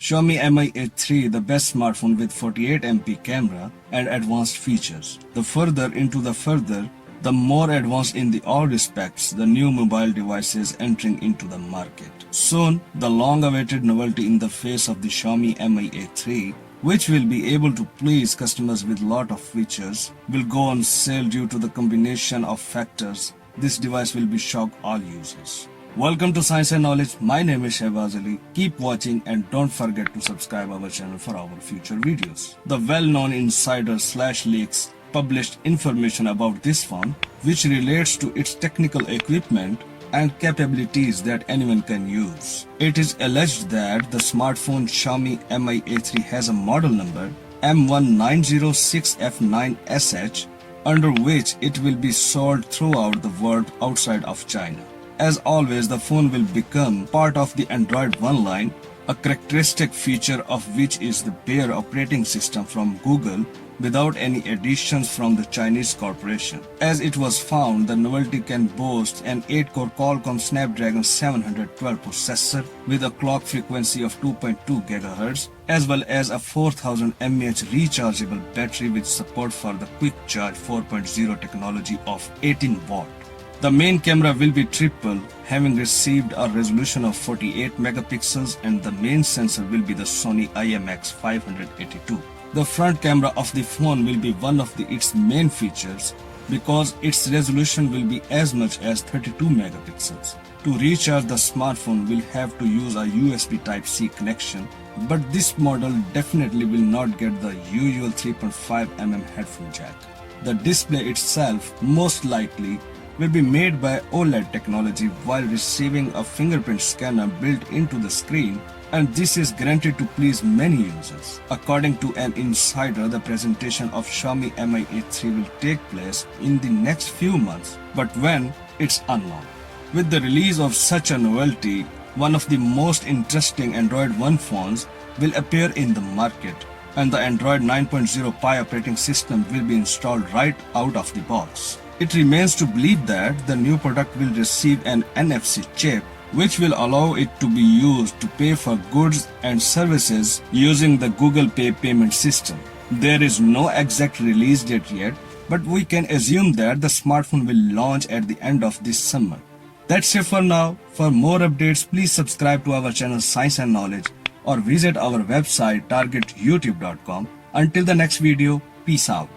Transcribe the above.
Xiaomi Mi 8 III, the best smartphone with 48MP camera and advanced features. The more advanced in all respects, the new mobile devices entering into the market. Soon, the long-awaited novelty in the face of the Xiaomi Mi 8 III, which will be able to please customers with lot of features, will go on sale due to the combination of factors. This device will be shock all users. Welcome to Science and Knowledge. My name is Shehbaz Ali. Keep watching and don't forget to subscribe our channel for our future videos. The well-known insider/leaks published information about this phone, which relates to its technical equipment and capabilities that anyone can use. It is alleged that the smartphone Xiaomi Mi 8 III has a model number M1906F9SH, under which it will be sold throughout the world outside of China. As always, the phone will become part of the Android One line, a characteristic feature of which is the bare operating system from Google without any additions from the Chinese corporation. As it was found, the novelty can boast an 8-core Qualcomm Snapdragon 712 processor with a clock frequency of 2.2 GHz, as well as a 4000 mAh rechargeable battery with support for the Quick Charge 4.0 technology of 18 watt. The main camera will be triple, having received a resolution of 48 megapixels, and the main sensor will be the Sony IMX582. The front camera of the phone will be one of its main features because its resolution will be as much as 32 megapixels. To recharge the smartphone, we'll have to use a USB Type-C connection, but this model definitely will not get the usual 3.5mm headphone jack. The display itself most likely will be made by OLED technology while receiving a fingerprint scanner built into the screen, and this is guaranteed to please many users. According to an insider, the presentation of Xiaomi Mi 8 III will take place in the next few months, but when, it's unknown. With the release of such a novelty, one of the most interesting Android One phones will appear in the market, and the Android 9.0 Pie operating system will be installed right out of the box. It remains to believe that the new product will receive an NFC chip, which will allow it to be used to pay for goods and services using the Google Pay payment system. There is no exact release date yet, but we can assume that the smartphone will launch at the end of this summer. That's it for now. For more updates, please subscribe to our channel Science and Knowledge or visit our website targetyoutube.com. Until the next video, peace out.